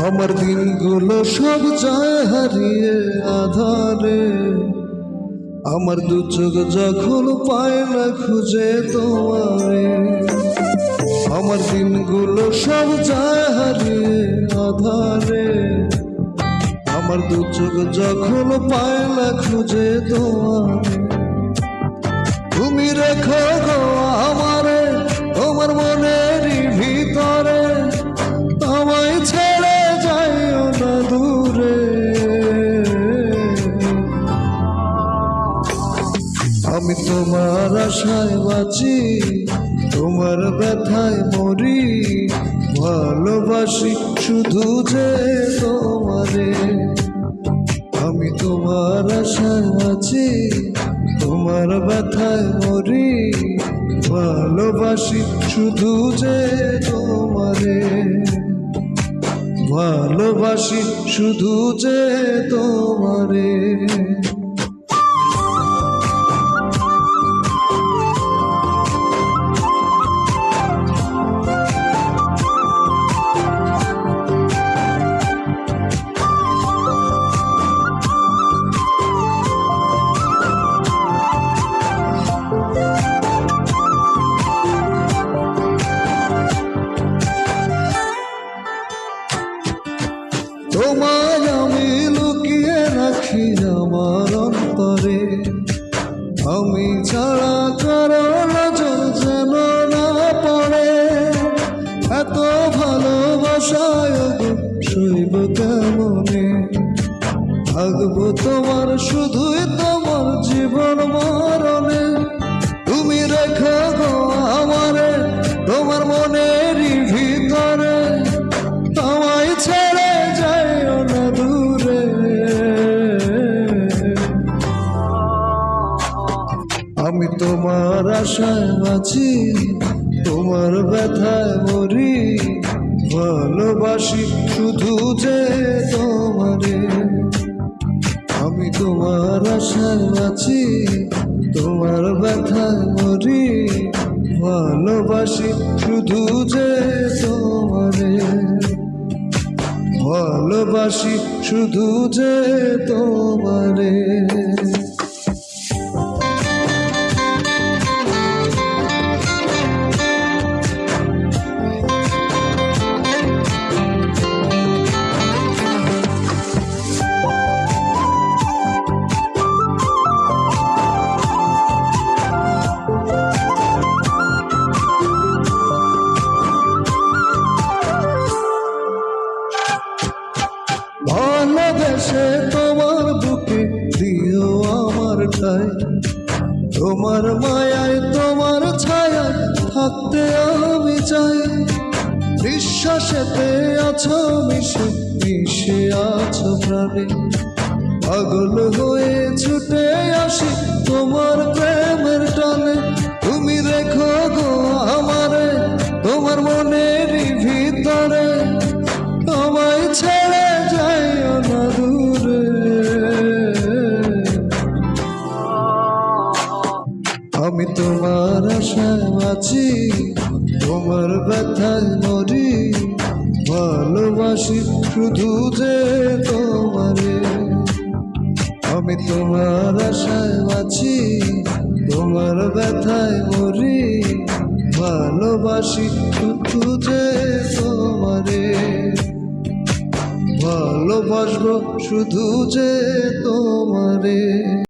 আমার দিনগুলো সব যায় হারিয়ে আধারে, আমার দু চোখ যখন পায় না খুঁজে তোমারে। আমার দিনগুলো সব যায় হারিয়ে আধারে, আমার দু চোখ যখন পায় না খুঁজে তোমারে। তুমি রেখো গো আমারে তোমার মনের ভিতরে, আমায় ছেড়ে যাইও না দূরে। আমি তোমার আশায় বাঁচি, তোমার ব্যথায় মরি, ভালোবাসি শুধু যে তোমারে। আমি তোমার আশায় বাঁচি, তোমার ব্যথায় মরি, ভালোবাসি শুধু যে তোমারে। ভালোবাসি শুধু যে তোমারে। তোমায় আমি লুকিয়ে রাখি আমার অন্তরে, আমি ছাড়া কারো নজর যেন না পড়ে। এত ভালোবাসায় সইব কেমনে, থাকবো তোমার শুধুই তোমার জীবন মরণে। তুমি রেখো গো আমারে তোমার মনের ভিতরে, আমায় ছেড়ে যাইও না দূরে। আমি তোমার আশায় বাঁচি, তোমার ব্যথায় মরি, ভালোবাসি শুধু যে তোমারে। আমি তোমার আশায় বাঁচি, তোমার ব্যথায় মরি, ভালোবাসি শুধু যে তোমারে। ভালোবাসি শুধু যে তোমারে। ভালোবেসে তোমার বুকে দিও আমার ঠাই, তোমার মায়ায় তোমার ছায়ায় থাকতে আমি চাই। নিঃশ্বাসেতে আছো মিশে, মিশে আছো প্রাণে, পাগল হয়ে ছুটে আসি তোমার প্রেমের টানে। তুমি রেখো গো আমারে তোমার মনের ভিতরে, আমায় ছেড়ে যাইও না দূরে। আমি তোমার আশায় বাঁচি, তোমার ব্যথায় মরি, ভালোবাসি শুধু যে তোমারে। আমি তোমার আশায় বাঁচি, তোমার ব্যথায় মরি, ভালোবাসি শুধু যে তোমারে। ভালোবাসবো শুধু যে তোমারে।